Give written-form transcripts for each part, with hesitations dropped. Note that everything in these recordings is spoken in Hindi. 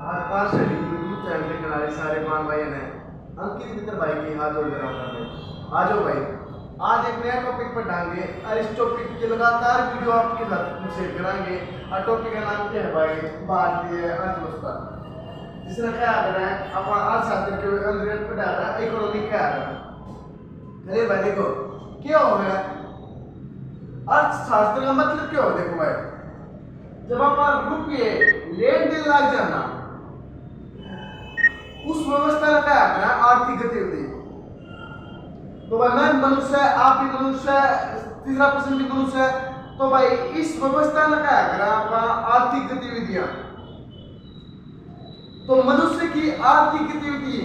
आकाश यूट्यूब चैनल के किनारे सारे मान भाई ने अंकित मित्र भाई की हाथ जोड़ कर आ जाओ भाई। आज एक नया टॉपिक पर डालेंगे और इस टॉपिक की लगातार वीडियो आपके साथ शेयर कराएंगे। और टॉपिक का नाम क्या है भाई? भारतीय अर्थव्यवस्था, जिसने क्या करना है अपना अर्थशास्त्र के अंतर्गत पर डाला इकोनॉमी क्या करना। अरे भाई देखो क्या हो गया, अर्थशास्त्र का मतलब क्या हो? देखो भाई, जब आप रुपये लेन देन लग जाना, उस व्यवस्था का क्या करना आर्थिक गतिविधि। तो भाई मैं मनुष्य है, आप भी मनुष्य है, तीसरा पर्सन भी मनुष्य है, तो भाई इस व्यवस्था में क्या करना आपका आर्थिक गतिविधियां। तो मनुष्य की आर्थिक गतिविधि,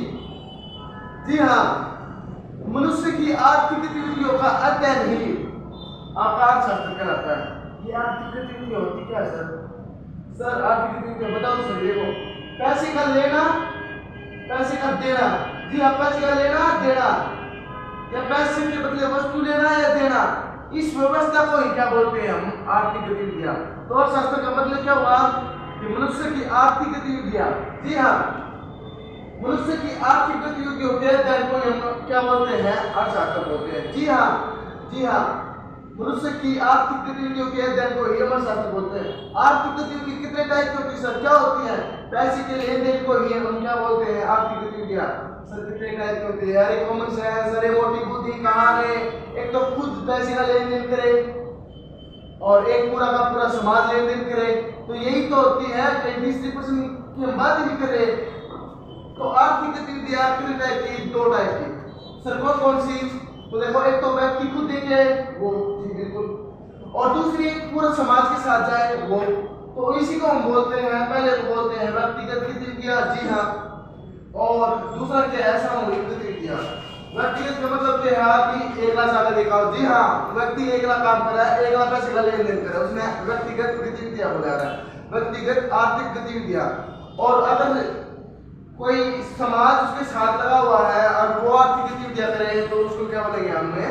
जी हाँ, मनुष्य की आर्थिक गतिविधियों का अध्ययन ही आपका अर्थशास्त्र कहलाता है। ये आर्थिक गतिविधि होती क्या है सर आर्थिक गतिविधि बताओ सर। देखो, पैसे का लेना, पैसे का देना, जी हाँ, पैसे का लेना देना, या पैसे के बदले वस्तु लेना या देना, इस व्यवस्था को ही क्या बोलते हैं हम? आर्थिक गतिविधियां। तो अर्थशास्त्र का मतलब क्या हुआ कि मनुष्य की आर्थिक गतिविधियां, जी हाँ, मनुष्य की आर्थिक गतिविधियों के अध्ययन को हम क्या बोलते हैं? अर्थशास्त्र बोलते हैं। जी हाँ, जी हाँ, मनुष्य की आर्थिक गतिविधियों के अध्ययन को ही अर्थशास्त्र बोलते हैं। आर्थिक गतिविधि कितने टाइप की होती है सर? क्या होती है? पैसे के लेन देन को ही हम क्या बोलते हैं? आर्थिक गतिविधियां। सर कितने टाइप की होती है? अरे कॉमन सेंस, अरे मोटी बुद्धि कहाँ है? एक तो खुद पैसे का लेन देन करे और एक पूरा का पूरा समाज लेन देन करे, तो यही तो होती है कि 20% की हम बात ही नहीं कर रहे। तो आर्थिक गतिविधियां कितने टाइप की? दो टाइप की। सर कौन कौन सी? तो देखो, एक तो व्यक्ति खुद देखे वो, जी बिल्कुल, और दूसरी एक पूरा समाज के साथ जाए वो, तो इसी को हम बोलते हैं, पहले तो बोलते हैं व्यक्तिगत गतिविधियां, जी हाँ, और दूसरा क्या है? सामूहिक गतिविधियां। व्यक्तिगत का मतलब क्या है? आपकी एकला सागर दिखाओ, जी हाँ, व्यक्ति एकला काम कर रहा है, एकला पैसे का लेन देन कर रहा है, उसने व्यक्तिगत गतिविधियां बोला रहा है, व्यक्तिगत आर्थिक गतिविधियां। और अगर कोई समाज उसके साथ लगा हुआ है और वो आर्थिक गतिविधियां कर रहे हैं, तो उसको क्या बोलेंगे हमने?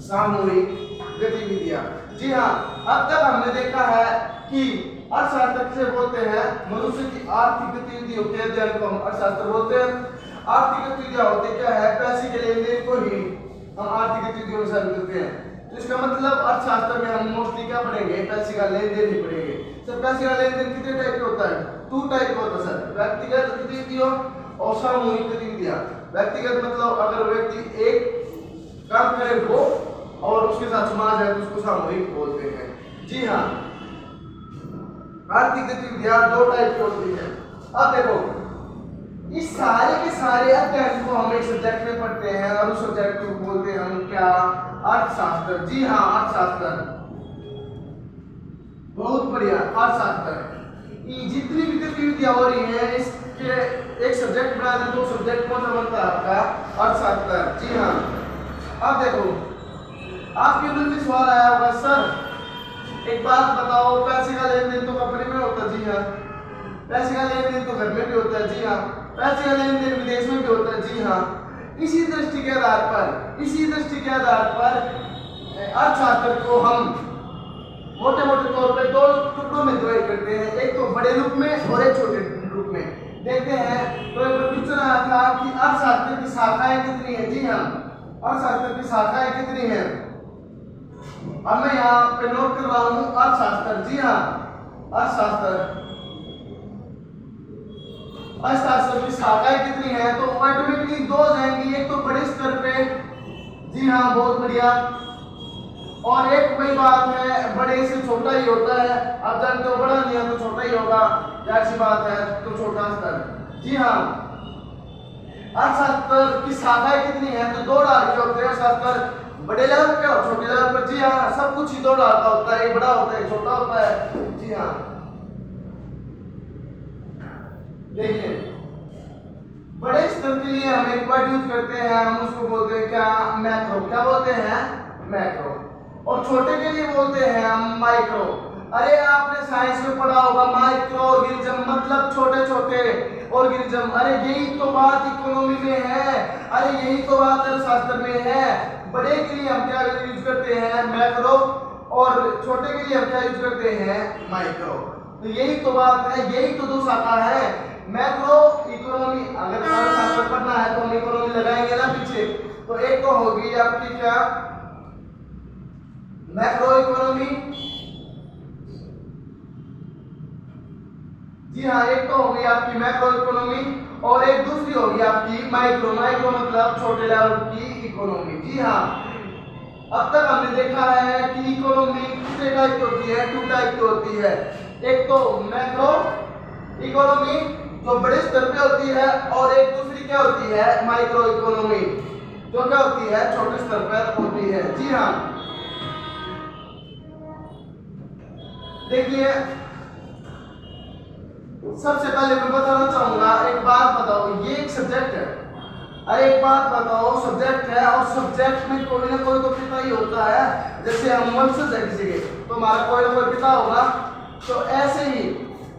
सामूहिक गतिविधियां। जी हाँ, अब तक हमने देखा है कि अर्थशास्त्र से बोलते हैं मनुष्य की आर्थिक गतिविधियों के अध्ययन को हम अर्थशास्त्र बोलते हैं। आर्थिक गतिविधियां होती क्या है? पैसे के लेन देन को ही हम आर्थिक गतिविधियों में शामिल करते हैं। तो इसका मतलब अर्थशास्त्र में हम मोस्टली क्या पढ़ेंगे? पैसे का लेन देन ही पढ़ेंगे। सर पैसे का लेन देन कितने टाइप का होता है? टू टाइप का होता है सर, व्यक्तिगत गतिविधियों और सामूहिक गतिविधियां। व्यक्तिगत मतलब अगर व्यक्ति एक काम करे वो और उसके साथ समाज है तो उसको सामूहिक बोलते हैं। जी हाँ, आर्थिक गतिविधियां दो टाइप की होती है। अब देखो, इस सारे के सारे अध्ययन को हम एक सब्जेक्ट में पढ़ते हैं और उस सब्जेक्ट को बोलते हैं हम क्या? अर्थशास्त्र। जी हाँ, अर्थशास्त्र, बहुत बढ़िया, अर्थशास्त्र। जितनी भी गतिविधियां हो रही हैं इसके एक सब्जेक्ट बना दें तो सब्जेक्ट कौन सा बनता है आपका? अर्थशास्त्र। जी हाँ, अब देखो, आपके मन में सवाल आया होगा, सर एक बात बताओ, पैसे का लेन देन तो कंपनी में होता है, जी हाँ, पैसे का लेन देन तो घर में भी होता है, जी हाँ, पैसे का लेन देन विदेश में भी होता है, जी हाँ। इसी दृष्टि के आधार पर अर्थशास्त्र को हम मोटे मोटे तौर पे दो टुकड़ों में डिवाइड करते हैं, एक तो बड़े रूप में और एक छोटे रूप में। देखते हैं, तो एक क्वेश्चन आया था कि अर्थशास्त्र की शाखाएं कितनी है? जी हाँ, अर्थशास्त्र की शाखाएं कितनी है? अब मैं यहाँ पे नोट कर रहा हूँ अर्थशास्त्र। जी हाँ, अर्थशास्त्र की शाखाएं कितनी है? तो ऑटोमेटिकली दो जाएंगी, एक तो बड़े स्तर पे, जी हाँ, बहुत बढ़िया, और एक वही बात है बड़े से छोटा ही होता है। आप जानते हो बड़ा नहीं है तो छोटा ही होगा, ऐसी बात है, तो छोटा स्तर। जी हाँ, अर्थशास्त्र की शाखाएं कितनी है? तो दो डाल के होते हैं अर्थशास्त्र, बड़े लेवल पे और छोटे लेवल पर। जी हाँ, सब कुछ ही दो डाल का होता है, एक बड़ा होता है एक छोटा होता है। जी हाँ, देखिए, बड़े स्तर के लिए हम एक वर्ड यूज करते हैं, हम उसको बोलते हैं क्या? मैक्रो। क्या बोलते हैं? मैक्रो। और छोटे के लिए बोलते हैं हम माइक्रो। अरे आपने साइंस में पढ़ा होगा, माइक्रो ऑर्गेनिज्म मतलब छोटे छोटे ऑर्गेनिज्म। अरे यही तो बात इकोनॉमी में है, अरे यही तो बात अर्थशास्त्र में है। बड़े के लिए हम क्या यूज करते हैं? मैक्रो, और छोटे के लिए हम क्या यूज करते हैं? माइक्रो। तो यही तो बात है, यही तो दो शाखा है। मैक्रो इकोनॉमी, अगर शास्त्र पढ़ना है तो हम इकोनॉमी लगाएंगे ना पीछे। तो एक तो होगी आपकी क्या, मैक्रो इकोनॉमी। जी हाँ, एक तो होगी आपकी मैक्रो इकोनॉमी और एक दूसरी होगी आपकी माइक्रो। माइक्रो मतलब छोटे लेवल की इकोनॉमी। जी हाँ, अब तक हमने देखा है कि इकोनॉमी कितने टाइप की होती है, 2 टाइप की होती है। एक तो मैक्रो इकोनॉमी जो बड़े स्तर पे होती है, और एक दूसरी क्या होती है, माइक्रो इकोनॉमी जो क्या होती है, छोटे स्तर पर होती है। जी हाँ, देखिए सबसे पहले मैं बताना चाहूंगा, एक बात बताओ, ये एक सब्जेक्ट है। अरे एक बात बताओ, सब्जेक्ट है और सब्जेक्ट में कोई ना कोई तो पिता ही होता है। जैसे हम वंशज है किसी के, तो हमारा कोई ना कोई पिता होगा। तो ऐसे ही,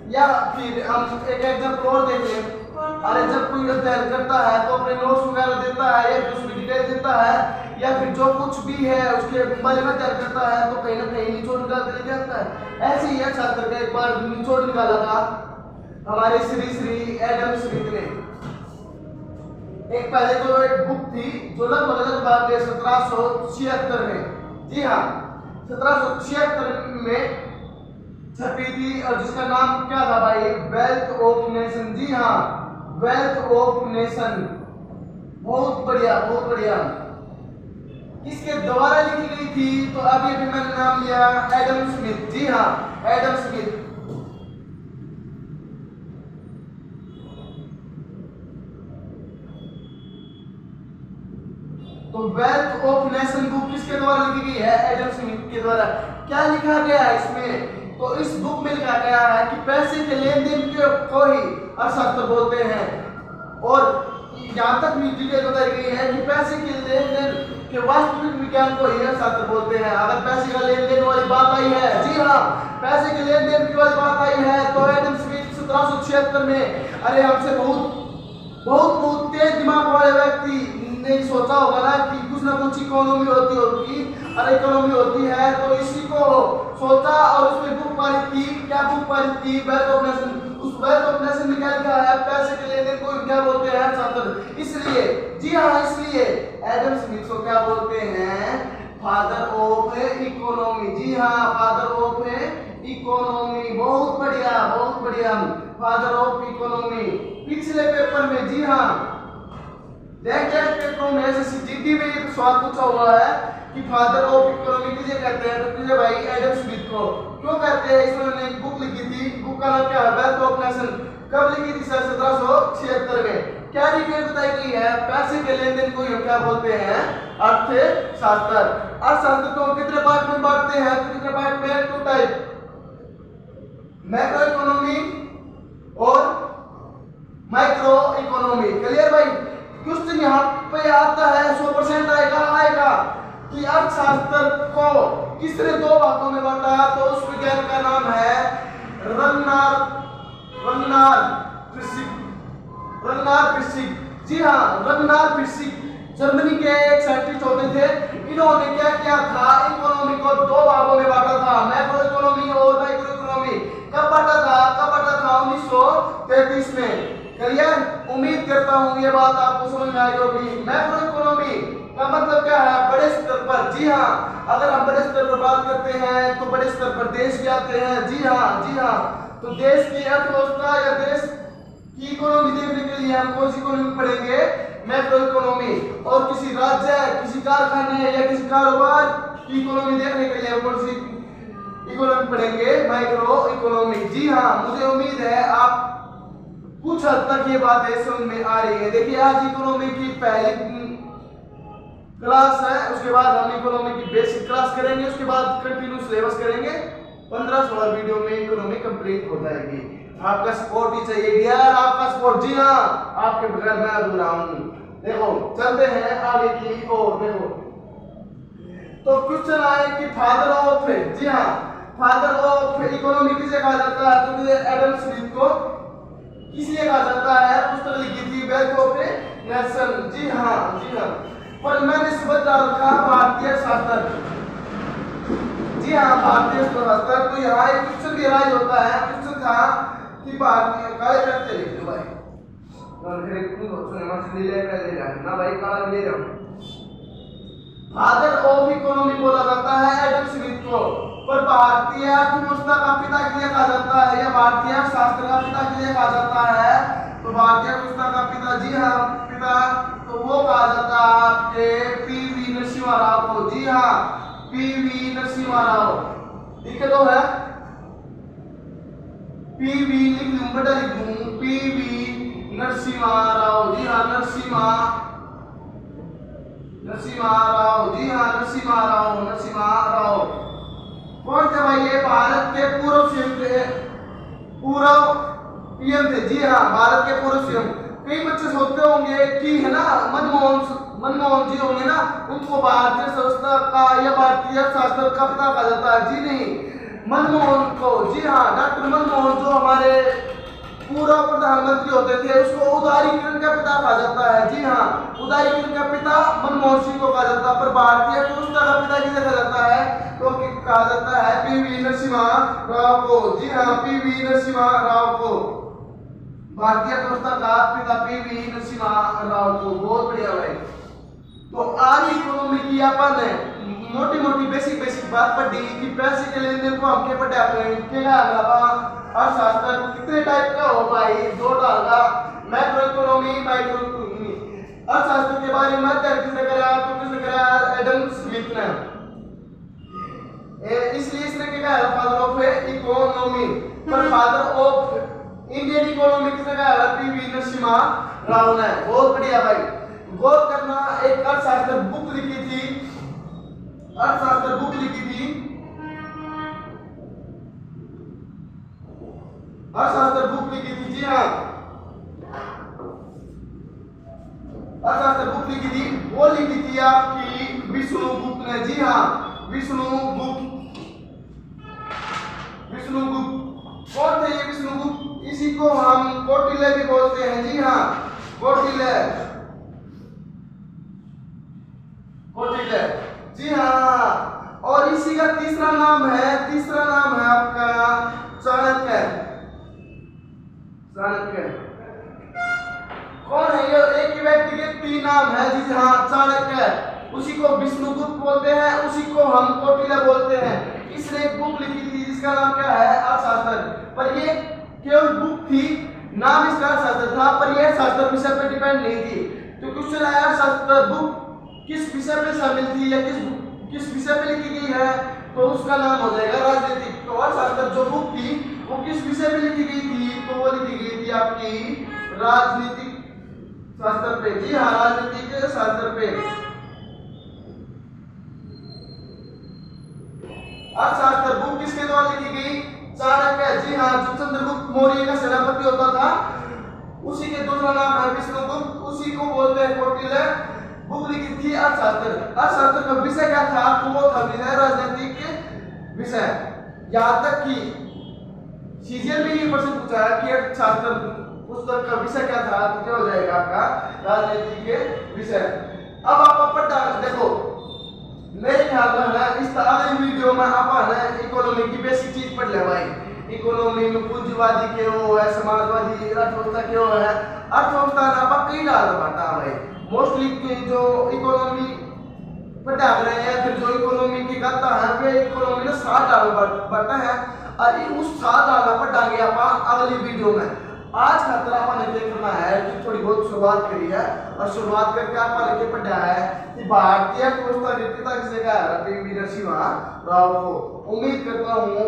या फिर हम एक एग्जांपल और देख लें। अरे जब कोई अध्ययन करता है तो अपने नोट्स वगैरह देता है या फिर उसमें डिटेल देता है, या फिर जो कुछ भी है उसके बारे में अध्ययन करता है, तो कहीं ना कहीं निचोड़ निकाल के लेके आता है। ऐसे ही छात्र का एक बार निचोड़ निकाला था हमारे श्री एडम स्मिथ ने। एक पहले तो एक बुक थी जो लगभग 1776 में, जी हाँ 1776 में छपी थी, और जिसका नाम क्या था भाई, वेल्थ ऑफ नेशन। जी हाँ, वेल्थ ऑफ नेशन। बहुत बढ़िया, बहुत बढ़िया। किसके द्वारा लिखी गई थी, तो अभी अभी मैंने नाम लिया, एडम स्मिथ। जी हाँ, एडम स्मिथ। तो वेल्थ ऑफ नेशन बुक किसके द्वारा लिखी गई है, एडम स्मिथ के द्वारा। क्या लिखा गया है इसमें, तो इस बुक में लिखा गया है कि पैसे के लेन देन को ही अर्थशास्त्र बोलते हैं। और यहाँ तक भी डिटेल बताई गई है कि पैसे के लेन देन के वास्तविक विज्ञान को ही अर्थशास्त्र बोलते हैं। अगर पैसे का लेन देन वाली बात आई है, जी हाँ पैसे के लेन देन की वाली बात आई है, तो एडम स्मिथ 1776 में, अरे हमसे बहुत बहुत बहुत तेज दिमाग वाले व्यक्ति ने सोचा होगा ना कि कुछ ना कुछ इकोनॉमी होती होगी, और इकोनॉमी होती है, तो इसी को सोचा और उसमें बुक पारित की। क्या बुक पारित की, वेल्थ ऑफ नेशन। उस वेल्थ ऑफ नेशन में क्या लिखा है, पैसे के लेन देन को क्या बोलते हैं, छात्र। इसलिए, जी हाँ, इसलिए एडम स्मिथ को क्या बोलते हैं, फादर ऑफ इकोनॉमी। जी हाँ, फादर ऑफ इकोनॉमी। बहुत बढ़िया, बहुत बढ़िया, फादर ऑफ इकोनॉमी। पिछले पेपर में, जी हाँ लेटेस्ट पेपर में एसएससी में ये सवाल पूछा हुआ है कि फादर ऑफ इकोनॉमी किसे कहते हैं, तो तुझे भाई एडम स्मिथ को। क्यों कहते हैं, इसने एक बुक लिखी थी, बुक का नाम क्या है, वेल्थ ऑफ नेशन। कब लिखी थी सर, 1776 में। क्या डिटेल बताई गई है, पैसे के लेन देन को हम क्या बोलते हैं, अर्थशास्त्र। अर्थशास्त्र को कितने पार्ट में बांटते हैं, तो कितने पार्ट में, 2 टाइप, मैक्रो इकोनॉमी और माइक्रो इकोनॉमी। क्लियर भाई। क्वेश्चन यहाँ पे आता है, 100% आएगा कि अर्थशास्त्र को किसने 2 भागों में बांटा, तो उस विज्ञान का नाम है रगनार प्रिस्किग। जी हाँ, रगनार प्रिस्किग जर्मनी के एक साइंटिस्ट होते थे। इन्होंने क्या किया था, इकोनॉमी को 2 भागों में बांटा था, मैक्रो इकोनॉमी और माइक्रो इकोनॉमी। कब बांटा था, 1933 में। क्लियर, उम्मीद करता हूँ ये बात आपको समझ में आई होगी। मैक्रो इकोनॉमी का मतलब क्या है, बड़े स्तर पर। जी हाँ, अगर हम बड़े स्तर पर बात करते हैं तो बड़े स्तर पर देश भी आते हैं। जी हाँ, जी हाँ, तो देश की अर्थव्यवस्था या देश की इकोनॉमी देखने के लिए हम कौन सी इकोनॉमी पढ़ेंगे, मैक्रो इकोनॉमी। और किसी राज्य, किसी कारखाने या किसी कारोबार की इकोनॉमी देखने के लिए हम कौन सी इकोनॉमी पढ़ेंगे, माइक्रो इकोनॉमी। जी हाँ, मुझे उम्मीद है आप कुछ हद तक ये बातें समझ में आ रही है। देखिए, आज इकोनॉमी की पहली क्लास है, उसके बाद हम इकोनॉमी की बेसिक क्लास करेंगे, उसके बाद कंटिन्यू सिलेबस करेंगे। 15-16 वीडियो में इकोनॉमी कंप्लीट हो जाएगी। आपका सपोर्ट ही चाहिए डियर, आपका सपोर्ट। जी हाँ, आपके बगैर मैं अधूरा हूँ। देखो चलते हैं आगे की ओर। देखो तो क्वेश्चन आए कि फादर ऑफ, जी हाँ फादर ऑफ इकोनॉमी किसे कहा जाता है, तो एडम स्मिथ को इसलिए कहा जाता है, पुस्तक लिखी थी वेल्थ ऑफ नेशन। जी हाँ, जी हाँ, पर मैंने समझ रखा भारतीय शास्त्र। जी हाँ, भारतीय अर्थशास्त्र। तो यहाँ एक क्वेश्चन भी राइज होता है। क्वेश्चन था कि भारतीय काले करते लिख दो भाई ना भाई, काला भी ले जाओ। फादर ऑफ इकोनॉमी बोला जाता है एडम स्मिथ को, पर भारतीय अर्थव्यवस्था का पिता किसे कहा जाता है या भारतीय अर्थशास्त्र का पिता किसे कहा जाता है? तो भारतीय अर्थव्यवस्था का पिता, जी हाँ पिता, तो वो कहा जाता है आपके पीवी नरसिम्हा राव को। जी हाँ, पीवी नरसिम्हा राव। लिखे तो है पीवी, लिख लूं बड़ा लिख दूं, पीवी नरसिम्हा राव। जी हाँ, नरसिम्हा राव। जी हाँ, नरसिम्हा राव। कौन थे भाई? ये भारत के पूर्व सीएम थे, पूर्व पीएम थे। जी हाँ, भारत के पूर्व सीएम। कई बच्चे सोचते होंगे कि है ना मनमोहन जी होंगे ना, उनको भारतीय संस्था का या भारतीय शास्त्र का पिता कहा जाता है। जी नहीं, मनमोहन को, जी हाँ, डॉक्टर मनमोहन जो हमारे पूर्व प्रधानमंत्री होते थे, उसको उदारीकरण का पिता कहा जाता है। जी हाँ, उदारीकरण का पिता मनमोहन सिंह को कहा जाता है। पर भारतीय अर्थव्यवस्था का पिता किसे कहा जाता है? तो कहा जाता है पीवी नरसिम्हा राव को। जी हाँ, पीवी नरसिम्हा राव को, भारतीय अर्थव्यवस्था का पिता पीवी नरसिम्हा राव को। बहुत बढ़िया भाई। तो आज इकोनॉमी की अपन मोटी मोटी बेसिक बात पढ़ी कि पैसे के लेन देन को हम क्या पढ़े अर्थशास्त्र कितने टाइप का हो भाई? दो टाइप का, मैक्रो इकोनॉमी, माइक्रो इकोनॉमी। अर्थशास्त्र के बारे में अध्ययन किसने करा? तो किसने करा? एडम स्मिथ ने। इसलिए इसने क्या कहा? Father of economy. पर फादर ऑफ इंडियन इकोनॉमी किसने कहा? पीवी नरसिम्हा राव ने। बहुत बढ़िया भाई, गौर करना। एक अर्थशास्त्र बुक लिखी थी, अर्थशास्त्र बुक लिखी थी, अर्थशास्त्र बुक लिखी थी। जी हाँ, अर्थशास्त्र बुक लिखी थी, वो लिखी थी आपकी विष्णुगुप्त ने। जी हाँ, विष्णुगुप्त। कौन थे ये विष्णुगुप्त? इसी को हम कौटिल्य भी बोलते हैं। जी हाँ, कौटिल्य। जी हाँ, और इसी का तीसरा नाम है आपका चाणक्य। कौन है ये? एक ही व्यक्ति के तीन नाम है। जी हाँ, चाणक्य। उसी को विष्णुगुप्त बोलते हैं, उसी को हम कौटिल्य बोलते हैं। इसने एक बुक लिखी थी जिसका नाम क्या है? अर्थशास्त्र। पर ये केवल बुक थी, नाम इसका अर्थशास्त्र था, पर यह शास्त्र विषय पर डिपेंड नहीं थी। तो क्वेश्चन आया, अर्थशास्त्र बुक किस विषय पे शामिल थी या किस विषय पे लिखी गई है? तो उसका नाम हो जाएगा राजनीतिक। तो अर्थशास्त्र जो बुक थी वो किस विषय पे लिखी गई थी? तो वो लिखी गई थी आपकी राजनीतिक शास्त्र पे। जी हाँ, राजनीतिक शास्त्र पे। अर्थशास्त्र बुक किसके द्वारा लिखी गई? चाणक्य। जी हाँ, जो चंद्रगुप्त मौर्य का सेनापति होता था, उसी के दूसरा नाम है विष्णुगुप्त, उसी को बोलते हैं कौटिल्य। बुक लिखी थी अर्थशास्त्र। अर्थशास्त्र का विषय क्या था? तो वो था विषय राजनीतिक विषय। यहाँ तक कि सीजीएल में ये प्रश्न पूछा है कि अर्थशास्त्र पुस्तक का विषय क्या था? तो क्या हो जाएगा आपका? राजनीति के विषय। अब आप पढ़ा देखो, मेरे ख्याल में है इस अगले वीडियो में आप इकोनॉमी की बेसिक चीज पढ़ ले भाई। इकोनॉमी में पूंजीवादी के हो है, समाजवादी अर्थव्यवस्था के हो है, अर्थव्यवस्था ना आप कई डाल बांटा भाई। मोस्टली जो इकोनॉमी पढ़ा रहे हैं, फिर जो इकोनॉमी की करता है वे इकोनॉमी ने 7 डाल बांटा है, और उस 7 डाल पढ़ाएंगे आप अगली वीडियो में। आज का तरह अपन ने देखना है कि थोड़ी बहुत शुरुआत करी है, और शुरुआत करके अपन ने पढ़ा है कि भारतीय अर्थव्यवस्था के पिता किसे कहा है? पीवी नरसिम्हा राव को। उम्मीद करता हूँ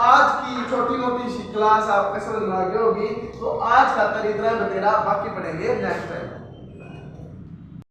आज की छोटी मोटी सी क्लास आपको समझ में आ गई होगी। तो आज का तरह इतना बतेरा, बाकी पढ़ेंगे नेक्स्ट टाइम।